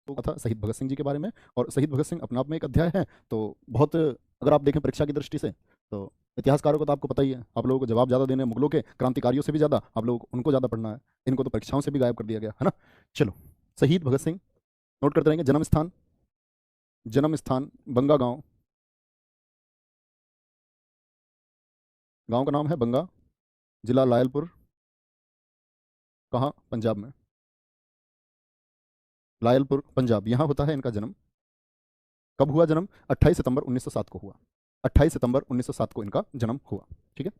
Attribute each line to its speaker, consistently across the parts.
Speaker 1: था शहीद भगत सिंह जी के बारे में। और शहीद भगत सिंह अपने आप में एक अध्याय है। तो बहुत, अगर आप देखें परीक्षा की दृष्टि से, तो इतिहासकारों को तो आपको पता ही है, आप लोगों को जवाब ज़्यादा देने हैं मुगलों के क्रांतिकारियों से भी ज़्यादा, आप लोगों को उनको ज़्यादा पढ़ना है। इनको तो परीक्षाओं से भी गायब कर दिया गया है ना। चलो, शहीद भगत सिंह नोट करते रहेंगे। जन्म स्थान, जन्म स्थान बंगा गांव, गांव का नाम है बंगा, जिला लायलपुर, कहाँ, पंजाब में, लायलपुर पंजाब, यहाँ होता है इनका जन्म। कब हुआ जन्म? 28 सितंबर 1907 को हुआ। 28 सितंबर 1907 को इनका जन्म हुआ। ठीक है।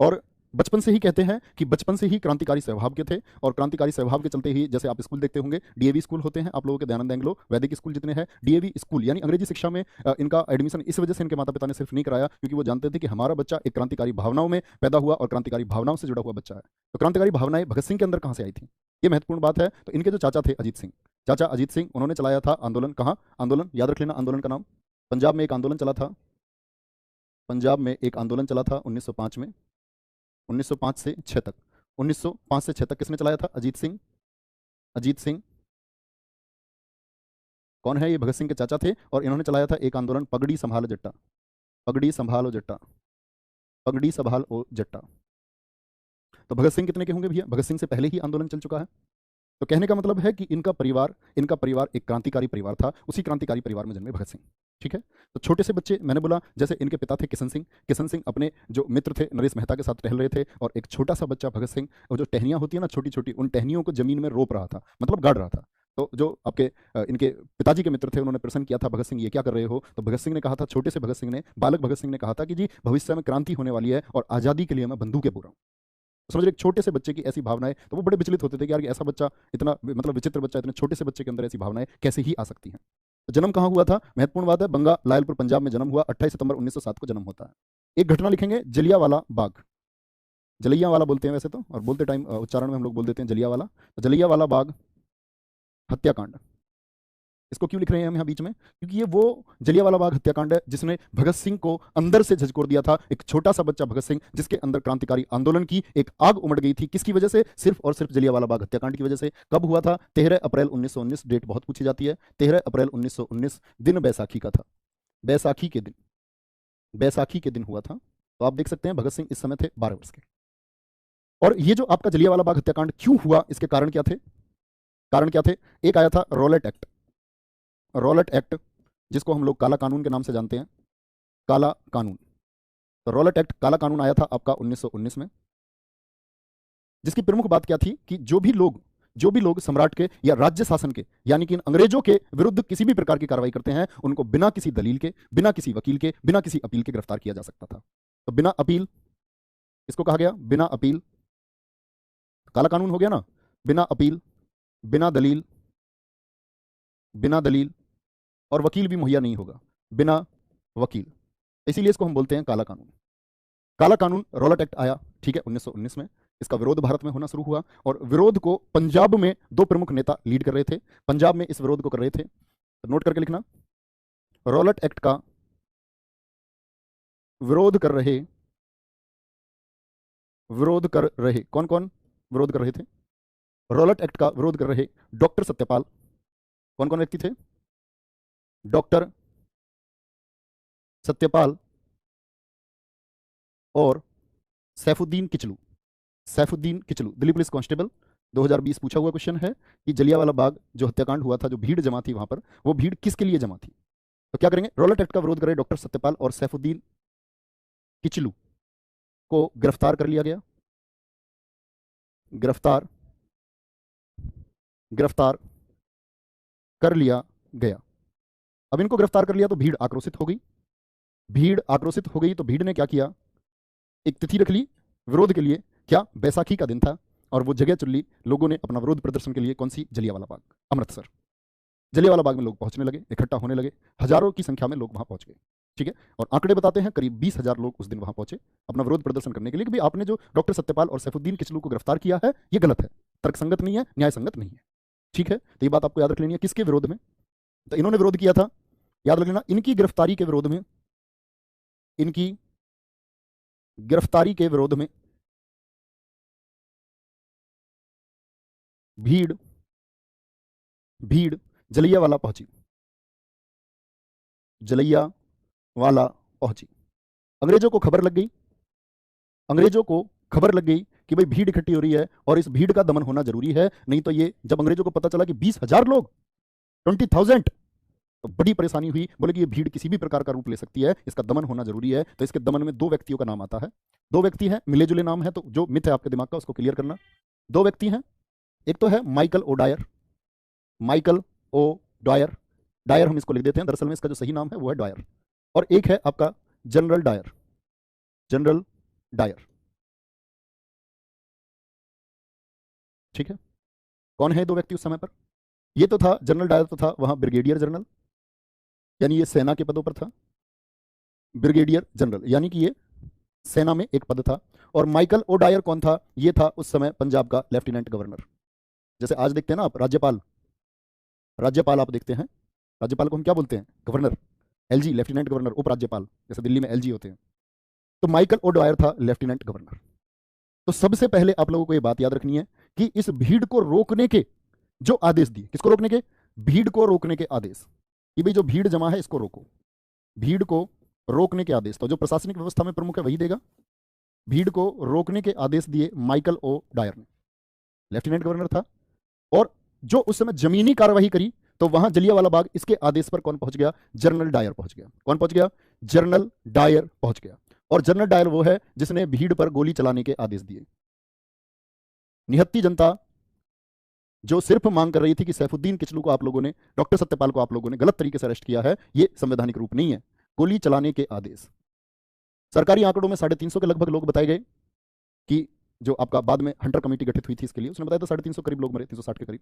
Speaker 1: और बचपन से ही कहते हैं कि बचपन से ही क्रांतिकारी स्वभाव के थे, और क्रांतिकारी स्वभाव के चलते ही, जैसे आप स्कूल देखते होंगे, डीएवी स्कूल होते हैं आप लोगों के, दयानंद एंग्लो वैदिक स्कूल जितने हैं, डीएवी स्कूल यानी अंग्रेजी शिक्षा में इनका एडमिशन इस वजह से इनके माता पिता ने सिर्फ नहीं कराया क्योंकि वो जानते थे कि हमारा बच्चा एक क्रांतिकारी भावनाओं में पैदा हुआ और क्रांतिकारी भावनाओं से जुड़ा हुआ बच्चा है। तो क्रांतिकारी भावनाएं भगत सिंह के अंदर कहाँ से आई थी, ये महत्वपूर्ण बात है। तो इनके जो चाचा थे अजीत सिंह, चाचा अजीत सिंह, उन्होंने चलाया था आंदोलन। कहाँ आंदोलन? याद रख लेना आंदोलन का नाम। पंजाब में एक आंदोलन चला था, पंजाब में एक आंदोलन चला था 1905 में, 1905 से 6 तक। 1905 से 6 तक किसने चलाया था? अजीत सिंह। अजीत सिंह कौन है? ये भगत सिंह के चाचा थे, और इन्होंने चलाया था एक आंदोलन, पगड़ी संभालो जट्टा, पगड़ी संभालो जट्टा, पगड़ी संभालो जट्टा। तो भगत सिंह कितने के होंगे भैया? भगत सिंह से पहले ही आंदोलन चल चुका है। तो कहने का मतलब है कि इनका परिवार एक क्रांतिकारी परिवार था, उसी क्रांतिकारी परिवार में जन्मे भगत सिंह। ठीक है। तो छोटे से बच्चे, मैंने बोला जैसे इनके पिता थे किशन सिंह, किशन सिंह अपने जो मित्र थे नरेश मेहता के साथ टहल रहे थे, और एक छोटा सा बच्चा भगत सिंह, वो जो टहनियां होती है ना छोटी छोटी, उन टहनियों को जमीन में रोप रहा था, मतलब गाड़ रहा था। तो जो आपके इनके पिताजी के मित्र थे, उन्होंने प्रश्न किया था, भगत सिंह ये क्या कर रहे हो? तो भगत सिंह ने कहा था, छोटे से भगत सिंह ने, बालक भगत सिंह ने कहा था कि जी भविष्य में क्रांति होने वाली है और आज़ादी के लिए मैं बंदूकें बो रहा हूँ। समझ रहे, एक छोटे से बच्चे की ऐसी भावनाएं, तो वो बड़े विचलित होते थे कि यार ऐसा बच्चा, इतना मतलब विचित्र बच्चा, इतने छोटे से बच्चे के अंदर ऐसी भावनाएं कैसे ही आ सकती हैं। तो जन्म कहाँ हुआ था? महत्वपूर्ण बात है, बंगा लायलपुर पंजाब में जन्म हुआ, 28 सितंबर 1907 को जन्म होता है। एक घटना लिखेंगे, जलियांवाला बाग, जलियांवाला बोलते हैं वैसे तो, और बोलते टाइम उच्चारण में हम लोग बोल देते हैं जलियांवाला। तो जलियांवाला बाग हत्याकांड, इसको क्यों लिख रहे हैं हम यहाँ बीच में? क्योंकि ये वो जलियांवाला बाग हत्याकांड है जिसने भगत सिंह को अंदर से झकझोर दिया था। एक छोटा सा बच्चा भगत सिंह, जिसके अंदर क्रांतिकारी आंदोलन की एक आग उमड़ गई थी, किसकी वजह से? सिर्फ और सिर्फ जलियांवाला बाग हत्याकांड की वजह से। कब हुआ था? 13 अप्रैल 1919, डेट बहुत पूछी जाती है। 13 अप्रैल 1919, दिन बैसाखी का था, बैसाखी के दिन, बैसाखी के दिन हुआ था। तो आप देख सकते हैं भगत सिंह इस समय थे 12 वर्ष के। और ये जो आपका जलियांवाला बाग हत्याकांड क्यों हुआ, इसके कारण क्या थे? कारण क्या थे? एक आया था रॉलेट एक्ट, रॉलेट एक्ट, जिसको हम लोग काला कानून के नाम से जानते हैं, काला कानून। तो रॉलेट एक्ट, काला कानून आया था आपका 1919 में, जिसकी प्रमुख बात क्या थी कि जो भी लोग सम्राट के या राज्य शासन के, यानी कि इन अंग्रेजों के विरुद्ध किसी भी प्रकार की कार्रवाई करते हैं, उनको बिना किसी दलील के, बिना किसी वकील के, बिना किसी अपील के गिरफ्तार किया जा सकता था। तो बिना अपील, इसको कहा गया बिना अपील, काला कानून हो गया ना। बिना अपील, बिना दलील, बिना दलील, और वकील भी मुहैया नहीं होगा, बिना वकील, इसीलिए इसको हम बोलते हैं काला कानून। काला कानून, रॉलेट एक्ट आया, ठीक है, 1919 में। इसका विरोध भारत में होना शुरू हुआ, और विरोध को पंजाब में दो प्रमुख नेता लीड कर रहे थे, पंजाब में इस विरोध को कर रहे थे। तो नोट करके लिखना, रॉलेट एक्ट का विरोध कर रहे कौन कौन विरोध कर रहे थे? रॉलेट एक्ट का विरोध कर रहे डॉक्टर सत्यपाल, कौन कौन व्यक्ति थे? डॉक्टर सत्यपाल और सैफुद्दीन किचलू, सैफुद्दीन किचलू, दिल्ली पुलिस कांस्टेबल। 2020 पूछा हुआ क्वेश्चन है कि जलियांवाला बाग जो हत्याकांड हुआ था, जो भीड़ जमा थी वहां पर, वो भीड़ किसके लिए जमा थी? तो क्या करेंगे? रॉलेट एक्ट का विरोध करे डॉक्टर सत्यपाल और सैफुद्दीन किचलू को गिरफ्तार कर लिया गया, गिरफ्तार गिरफ्तार कर लिया गया। अब इनको गिरफ्तार कर लिया तो भीड़ आक्रोशित हो गई, भीड़ आक्रोशित हो गई, तो भीड़ ने क्या किया? एक तिथि रख ली विरोध के लिए, क्या? बैसाखी का दिन था, और वो जगह चुन ली लोगों ने अपना विरोध प्रदर्शन के लिए, कौन सी? जलियांवाला बाग, अमृतसर। जलियांवाला बाग में लोग पहुंचने लगे, इकट्ठा होने लगे, हजारों की संख्या में लोग वहां पहुंच गए। ठीक है। और आंकड़े बताते हैं करीब 20,000 लोग उस दिन वहां पहुंचे अपना विरोध प्रदर्शन करने के लिए कि भाई आपने जो डॉक्टर सत्यपाल और सैफुद्दीन किचलू को गिरफ्तार किया है, ये गलत है, तर्कसंगत नहीं है, न्याय संगत नहीं है। ठीक है। तो ये बात आपको याद रख लेनी है, किसके विरोध में? तो इन्होंने विरोध किया था, याद रख लेना, इनकी गिरफ्तारी के विरोध में, इनकी गिरफ्तारी के विरोध में भीड़ भीड़ जलियांवाला पहुंची, जलियांवाला पहुंची। अंग्रेजों को खबर लग गई, अंग्रेजों को खबर लग गई कि भाई भीड़ इकट्ठी हो रही है और इस भीड़ का दमन होना जरूरी है, नहीं तो ये, जब अंग्रेजों को पता चला कि 20,000 लोग, 20,000, तो बड़ी परेशानी हुई। बोले कि ये भीड़ किसी भी प्रकार का रूप ले सकती है, इसका दमन होना जरूरी है। तो इसके दमन में दो व्यक्तियों का नाम आता है, दो व्यक्ति हैं, मिले जुले नाम है, तो जो मिथ है आपके दिमाग का उसको क्लियर करना। दो व्यक्ति हैं, एक तो है Michael O'Dwyer, Michael O'Dwyer, Dwyer हम इसको लिख देते हैं, दरअसल में इसका जो सही नाम है वो है डायर। और एक है आपका जनरल डायर, जनरल डायर, ठीक है। कौन है दो व्यक्ति उस समय पर? ये तो था जनरल डायर, तो था वहां ब्रिगेडियर जनरल, यानी ये सेना के पदों पर था, ब्रिगेडियर जनरल, यानी कि ये सेना में एक पद था। और माइकल ओ डायर कौन था? ये था उस समय पंजाब का लेफ्टिनेंट गवर्नर। जैसे आज देखते हैं ना आप राज्यपाल, राज्यपाल आप देखते हैं, राज्यपाल को हम क्या बोलते हैं? गवर्नर, एलजी लेफ्टिनेंट गवर्नर, उप राज्यपाल, जैसे दिल्ली में एलजी होते हैं। तो माइकल ओ डायर था लेफ्टिनेंट गवर्नर। तो सबसे पहले आप लोगों को यह बात याद रखनी है कि इस भीड़ को रोकने के जो आदेश दिए, किसको रोकने के? भीड़ को रोकने के आदेश, कि भाई जो भीड़ जमा है इसको रोको, भीड़ को रोकने के आदेश तो जो प्रशासनिक व्यवस्था में प्रमुख है वही देगा। भीड़ को रोकने के आदेश दिए माइकल ओ डायर ने, लेफ्टिनेंट गवर्नर था। और जो उस समय जमीनी कार्रवाई करी, तो वहां जलियांवाला बाग, इसके आदेश पर कौन पहुंच गया? जनरल डायर पहुंच गया। कौन पहुंच गया? जनरल डायर पहुंच गया। और जनरल डायर वो है जिसने भीड़ पर गोली चलाने के आदेश दिए। निहत्ती जनता जो सिर्फ मांग कर रही थी कि सैफुद्दीन किचलू को आप लोगों ने, डॉक्टर सत्यपाल को आप लोगों ने गलत तरीके से अरेस्ट किया है, ये संवैधानिक रूप नहीं है। गोली चलाने के आदेश, सरकारी आंकड़ों में 350 के लगभग लोग बताए गए, कि जो आपका बाद में हंटर कमेटी गठित हुई थी इसके लिए, उसने बताया था 350 करीब लोग मरे, 360 के करीब।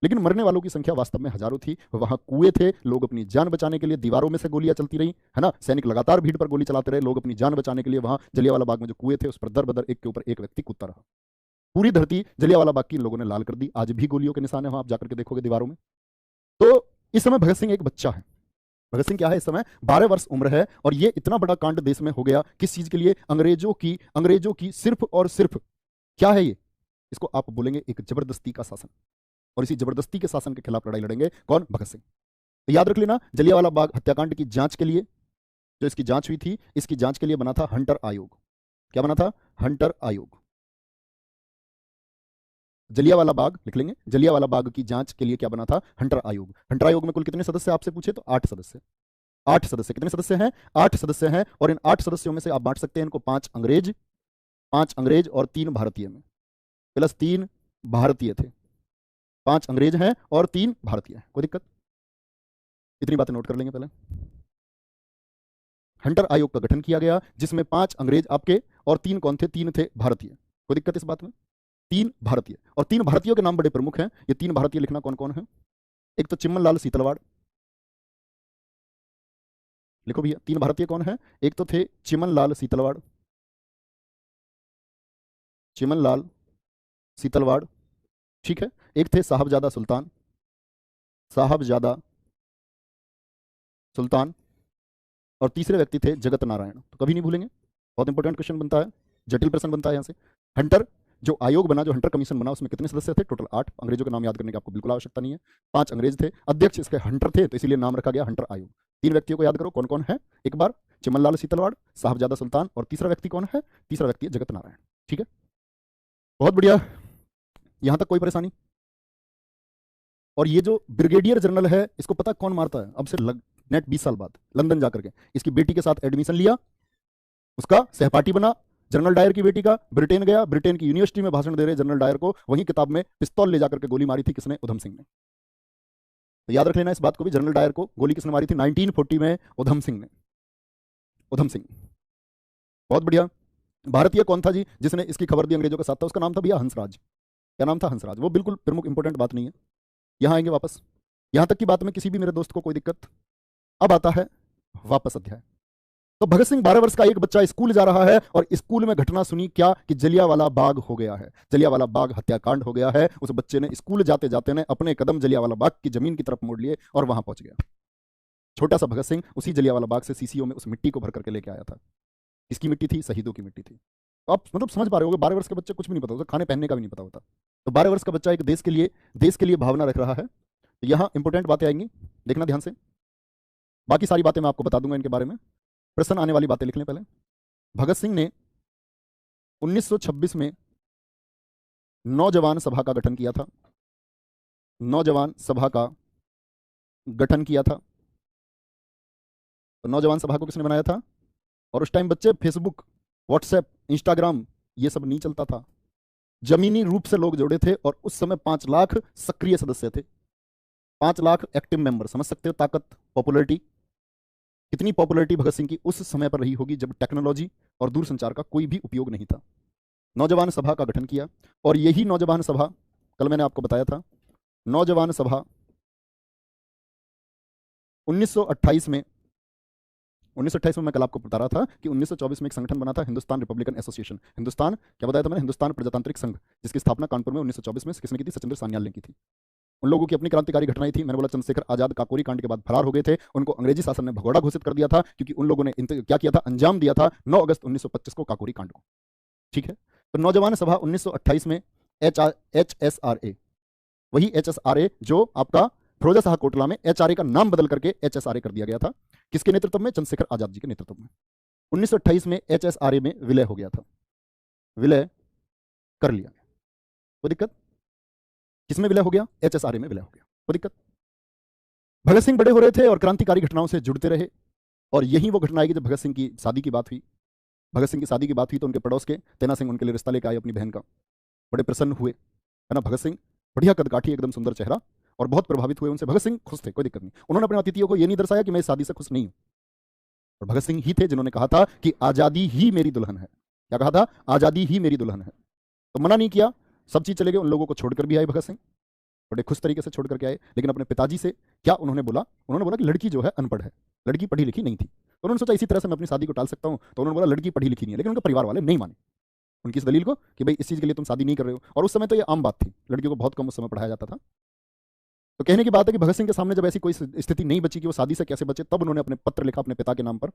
Speaker 1: लेकिन मरने वालों की संख्या वास्तव में हजारों थी। वहां कुएं थे, लोग अपनी जान बचाने के लिए, दीवारों में से गोलियां चलती रही, है ना, सैनिक लगातार भीड़ पर गोली चलाते रहे, लोग अपनी जान बचाने के लिए वहां जलियांवाला बाग में जो कुएं थे उस पर दर बदर एक के ऊपर एक व्यक्ति कूदता रहा। पूरी धरती जलियांवाला बाग की इन लोगों ने लाल कर दी। आज भी गोलियों के निशान है वहां, आप जाकर के देखोगे दीवारों में। तो इस समय भगत सिंह एक बच्चा है। भगत सिंह क्या है? इस समय 12 वर्ष उम्र है। और ये इतना बड़ा कांड देश में हो गया, किस चीज के लिए? अंग्रेजों की सिर्फ और सिर्फ, क्या है ये? इसको आप बोलेंगे एक जबरदस्ती का शासन। और इसी जबरदस्ती के शासन के खिलाफ लड़ाई लड़ेंगे कौन? भगत सिंह। तो याद रख लेना, जलियांवाला बाग हत्याकांड की जांच के लिए, जो इसकी जांच हुई थी, इसकी जांच के लिए बना था हंटर आयोग। क्या बना था? हंटर आयोग। जलियांवाला बाग लिख लेंगे, जलियांवाला बाग की जांच के लिए क्या बना था? हंटर आयोग। हंटर आयोग में कुल कितने सदस्य आपसे पूछे तो 8 सदस्य। 8 सदस्य। कितने सदस्य हैं? 8 सदस्य हैं। और इन 8 सदस्यों में से आप बांट सकते हैं इनको 5 अंग्रेज, 5 अंग्रेज और 3 भारतीय में, प्लस 3 भारतीय थे। 5 अंग्रेज हैं और 3 भारतीय हैं। कोई दिक्कत? इतनी बातें नोट कर लेंगे पहले। हंटर आयोग का गठन किया गया जिसमें 5 अंग्रेज आपके और 3 कौन थे? 3 थे भारतीय। कोई दिक्कत इस बात में? 3 भारतीय। और 3 भारतीयों के नाम बड़े प्रमुख हैं। ये 3 भारतीय लिखना कौन कौन है? एक तो चिमन लाल सीतलवाड़, लिखो भैया, 3 भारतीय कौन है? एक तो थे चिमन लाल सीतलवाड़, चिमन लाल सीतलवाड़, ठीक है। एक थे साहबजादा सुल्तान, साहबजादा सुल्तान। और तीसरे व्यक्ति थे जगत नारायण। तो कभी नहीं भूलेंगे, बहुत इंपॉर्टेंट क्वेश्चन बनता है, जटिल प्रश्न बनता है यहां से। हंटर जो आयोग बना, जो हंटर कमीशन बना, उसमें कितने सदस्य थे? टोटल 8। अंग्रेजों के नाम याद करने की आपको बिल्कुल आवश्यकता नहीं है। 5 अंग्रेज थे, अध्यक्ष इसके हंटर थे, तो इसीलिए नाम रखा गया हंटर आयोग। 3 व्यक्तियों को याद करो, कौन कौन है? एक बार, चिमनलाल सीतलवाड़, साहबजादा सुल्तान, और तीसरा व्यक्ति कौन है? तीसरा व्यक्ति है जगत नारायण। ठीक है, बहुत बढ़िया। यहां तक कोई परेशानी? और ये जो ब्रिगेडियर जनरल है, इसको पता कौन मारता है? अब से नेट 20 साल बाद लंदन जाकर के इसकी बेटी के साथ एडमिशन लिया, उसका सहपाठी बना, जनरल डायर की बेटी का। ब्रिटेन गया, ब्रिटेन की यूनिवर्सिटी में भाषण दे रहे जनरल डायर को, वहीं किताब में पिस्तौल ले जाकर के गोली मारी थी किसने? उधम सिंह ने। तो याद रख लेना इस बात को भी, जनरल डायर को गोली किसने मारी थी 1940 में? उधम सिंह ने। उधम सिंह, बहुत बढ़िया। भारतीय कौन था जी जिसने इसकी खबर दी अंग्रेजों के साथ? था, उसका नाम था भैया हंसराज। क्या नाम था? हंसराज। वो बिल्कुल प्रमुख इंपॉर्टेंट बात नहीं है, यहां आएंगे वापस। यहां तक की बात में किसी भी मेरे दोस्त को कोई दिक्कत? अब आता है वापस अध्याय। तो भगत सिंह 12 वर्ष का एक बच्चा स्कूल जा रहा है, और स्कूल में घटना सुनी क्या? कि जलियांवाला बाग हो गया है, जलियांवाला बाग हत्याकांड हो गया है। उस बच्चे ने स्कूल जाते जाते ने अपने कदम जलियांवाला बाग की जमीन की तरफ मोड़ लिए और वहां पहुंच गया। छोटा सा भगत सिंह उसी जलियांवाला बाग से सीसीओ में उस मिट्टी को भर करके लेके आया था। किसकी मिट्टी थी? शहीदों की मिट्टी थी। तो आप मतलब समझ पा रहे होगे, 12 वर्ष के बच्चे कुछ भी नहीं पता होता, खाने पहनने का भी नहीं पता होता। तो 12 वर्ष का बच्चा एक देश के लिए भावना रख रहा है। तो यहाँ इंपॉर्टेंट बातें आएंगी, देखना ध्यान से। बाकी सारी बातें मैं आपको बता दूंगा इनके बारे में, प्रश्न आने वाली बातें लिख लें पहले। भगत सिंह ने 1926 में नौजवान सभा का गठन किया था। नौजवान सभा का गठन किया था। तो नौजवान सभा को किसने बनाया था? और उस टाइम बच्चे फेसबुक, व्हाट्सएप, इंस्टाग्राम ये सब नहीं चलता था। जमीनी रूप से लोग जुड़े थे और उस समय 5 लाख सक्रिय सदस्य थे। 5 लाख एक्टिव मेंबर, समझ सकते हो ताकत, पॉपुलैरिटी। कितनी पॉपुलैरिटी भगत सिंह की उस समय पर रही होगी जब टेक्नोलॉजी और दूरसंचार का कोई भी उपयोग नहीं था। नौजवान सभा का गठन किया और यही नौजवान सभा, कल मैंने आपको बताया था, नौजवान सभा 1928 में 1928 में मैं कल आपको बता रहा था कि 1924 में एक संगठन बना था, हिंदुस्तान रिपब्लिकन एसोसिएशन। हिंदुस्तान क्या बताया था मैंने? हिंदुस्तान प्रजातांत्रिक संघ, जिसकी स्थापना कानपुर में 1924 में किसने की थी? सचिंद्र सान्याल ने की थी। उन लोगों की अपनी क्रांतिकारी घटनाएं थी। मैंने बोला चंद्रशेखर आजाद काकोरी कांड के बाद फरार हो गए थे, उनको अंग्रेजी शासन ने भगोड़ा घोषित कर दिया था क्योंकि उन लोगों ने क्या किया था? अंजाम दिया था 9 अगस्त 1925 को काकोरी कांड को। ठीक है, तो नौजवान सभा 1928 में HSRA, वही HSRA जो आपका फिरोजा शाह कोटला में HRA का नाम बदल करके HSRA कर दिया गया था। किसके नेतृत्व में? चंद्रशेखर आजाद जी के नेतृत्व में। 1928 में HSRA में विलय हो गया था, विलय कर लिया गया। कोई दिक्कत? किसमें विलय हो गया? HSRA में विलय हो गया। कोई दिक्कत? भगत सिंह बड़े हो रहे थे और क्रांतिकारी घटनाओं से जुड़ते रहे, और यही वो घटना आएगी जब भगत सिंह की शादी की बात हुई। भगत सिंह की शादी की बात हुई तो उनके पड़ोस के तेना सिंह उनके लिए रिश्ता लेकर आए अपनी बहन का। बड़े प्रसन्न हुए, है ना। भगत सिंह बढ़िया कदकाठी, एकदम सुंदर चेहरा, और बहुत प्रभावित हुए उनसे। भगत सिंह खुश थे, कोई दिक्कत नहीं। उन्होंने अपने अतिथियों को यह नहीं दर्शाया कि मैं इस शादी से खुश नहीं हूं। और भगत सिंह ही थे जिन्होंने कहा था कि आजादी ही मेरी दुल्हन है। क्या कहा था? आजादी ही मेरी दुल्हन है। तो मना नहीं किया, सब चीज चले गए। उन लोगों को छोड़कर भी आए भगत सिंह, बड़े खुश तरीके से छोड़ करके आए। लेकिन अपने पिताजी से क्या उन्होंने बोला? उन्होंने बोला कि लड़की जो है अनपढ़ है, लड़की पढ़ी लिखी नहीं थी। तो उन्होंने सोचा इसी तरह से मैं अपनी शादी को टाल सकता हूं, तो उन्होंने बोला लड़की पढ़ी लिखी नहीं है। लेकिन उनके परिवार वाले नहीं माने उनकी इस दलील को कि भाई इस चीज के लिए तुम शादी नहीं कर रहे हो। और उस समय तो ये आम बात थी, लड़कियों को बहुत कम उस समय पढ़ाया जाता था। तो कहने की बात है कि भगत सिंह के सामने जब ऐसी कोई स्थिति नहीं बची कि वो शादी से कैसे बचे, तब उन्होंने अपने पत्र लिखा अपने पिता के नाम पर।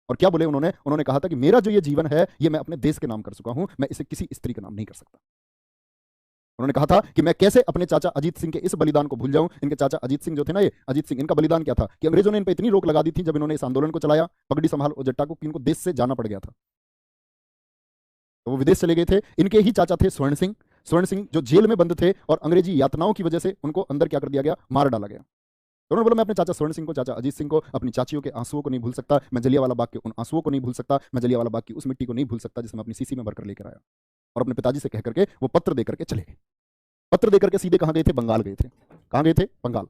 Speaker 1: और क्या बोले उन्होंने कहा था कि मेरा जो ये जीवन है ये मैं अपने देश के नाम कर चुका हूं, मैं इसे किसी स्त्री के नाम नहीं कर सकता। उन्होंने कहा था कि मैं कैसे अपने चाचा अजीत सिंह के इस बलिदान को भूल जाऊं। इनके चाचा अजीत सिंह जो थे ना, ये अजीत सिंह, इनका बलिदान क्या था कि अंग्रेजों ने इन पर इतनी रोक लगा दी थी जब इन्होंने इस आंदोलन को चलाया, पगड़ी संभाल जट्टा को, कि इनको देश से जाना पड़ गया था। तो वो विदेश चले गए थे। इनके ही चाचा थे स्वर्ण सिंह। स्वर्ण सिंह जो जेल में बंद थे और अंग्रेजी यातनाओं की वजह से उनको अंदर क्या कर दिया गया? मार डाला गया। तो उन्होंने बोला मैं अपने चाचा स्वर्ण सिंह को, चाचा अजीत सिंह को, अपनी चाचियों के आंसुओं को नहीं भूल सकता। मैं जलियांवाला बाग के उन आंसुओं को नहीं भूल सकता। मैं जलियांवाला बाग की उस मिट्टी को नहीं भूल सकता जिसे मैं अपनी सीसी में भर कर लेकर आया। और अपने पिताजी से कह करके वो पत्र देकर के चले गए। पत्र देकर के सीधे कहां गए थे? बंगाल गए थे। कहां गए थे? बंगाल।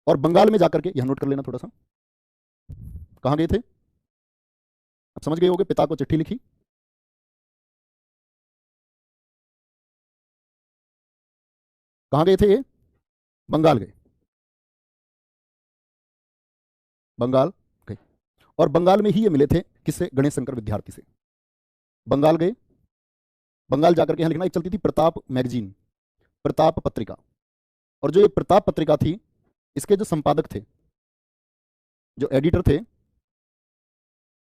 Speaker 1: और बंगाल में जाकर के, यहां नोट कर लेना थोड़ा सा, कहां गए थे? अब समझ गए होगे। पिता को चिट्ठी लिखी, कहां गए थे ये? बंगाल गए। बंगाल गए और बंगाल में ही ये मिले थे किससे? गणेश शंकर विद्यार्थी से। बंगाल गए। बंगाल जाकर के यहां लिखना, एक चलती थी प्रताप मैगजीन, प्रताप पत्रिका। और जो ये प्रताप पत्रिका थी, इसके जो संपादक थे, जो एडिटर थे,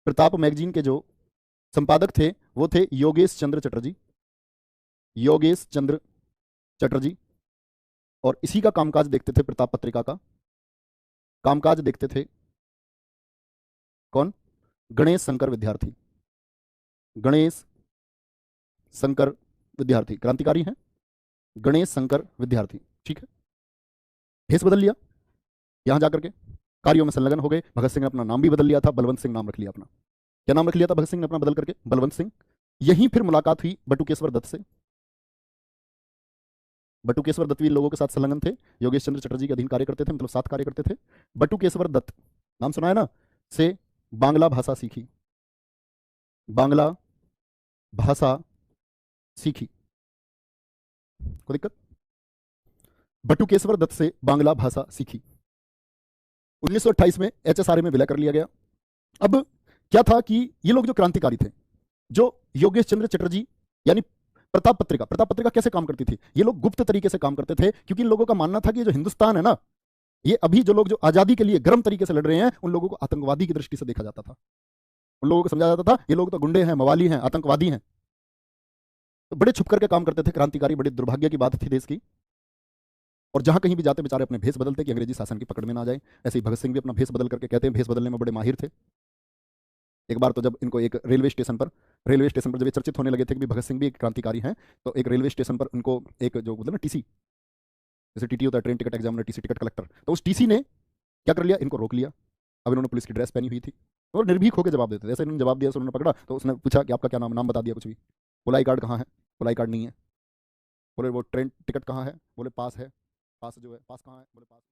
Speaker 1: प्रताप मैगजीन के जो संपादक थे, वो थे योगेश चंद्र चटर्जी। योगेश चंद्र चटर्जी। और इसी का कामकाज देखते थे, प्रताप पत्रिका का कामकाज देखते थे कौन? गणेश शंकर विद्यार्थी। गणेश शंकर विद्यार्थी क्रांतिकारी हैं, गणेश शंकर विद्यार्थी। ठीक है, भेष बदल लिया, यहां जाकर के कार्यों में संलग्न हो गए। भगत सिंह ने अपना नाम भी बदल लिया था, बलवंत सिंह नाम रख लिया अपना। क्या नाम रख लिया था भगत सिंह ने अपना बदल करके? बलवंत सिंह। यहीं फिर मुलाकात हुई बटुकेश्वर दत्त से। बटुकेश्वर दत्त भी लोगों के साथ संलग्न थे, योगेश चंद्र चटर्जी के अधीन कार्य करते थे, मतलब साथ कार्य करते थे। बटुकेश्वर दत्त नाम सुना है ना, से बांग्ला भाषा सीखी, बांग्ला भाषा सीखी। कोई दिक्कत? बटुकेश्वर दत्त से बांग्ला भाषा सीखी। 1928 में HSRA में विलय कर लिया गया। अब क्या था कि ये लोग जो क्रांतिकारी थे, जो योगेश चंद्र चटर्जी, यानी प्रताप पत्रिका कैसे काम करती थी? ये लोग गुप्त तरीके से काम करते थे, क्योंकि इन लोगों का मानना था कि जो हिंदुस्तान है ना, ये अभी जो लोग जो आजादी के लिए गर्म तरीके से लड़ रहे हैं, उन लोगों को आतंकवादी की दृष्टि से देखा जाता था। उन लोगों को समझा जाता था ये लोग तो गुंडे हैं, मवाली हैं, आतंकवादी हैं। तो बड़े छुप करके काम करते थे क्रांतिकारी। बड़े दुर्भाग्य की बात थी देश की और जहाँ कहीं भी जाते बेचारे अपने भेष बदलते कि अंग्रेजी शासन की पकड़ में ना जाए। ऐसे ही भगत सिंह भी अपना भेष बदल करके, कहते हैं भेष बदलने में बड़े माहिर थे। एक बार तो जब इनको एक रेलवे स्टेशन पर जब ये चर्चित होने लगे थे कि भी भगत सिंह भी एक क्रांतिकारी हैं, तो एक रेलवे स्टेशन पर उनको एक जो मतलब ना टीसी, जैसे टीटी होता है train ticket examiner, TC ticket collector, तो उस टीसी ने क्या कर लिया, इनको रोक लिया। अब इन्होंने पुलिस की ड्रेस पहनी हुई थी और निर्भीक होकर जवाब देते थे। जैसे इन्होंने जवाब दिया, उन्होंने पकड़ा तो उसने पूछा कि आपका क्या नाम, नाम बता दिया कुछ भी। बोला आई कार्ड कहाँ है, बोला आई कार्ड नहीं है। बोले वो ट्रेन टिकट कहाँ है, बोले पास है। पास जो है, पास कहाँ है, बोले पास।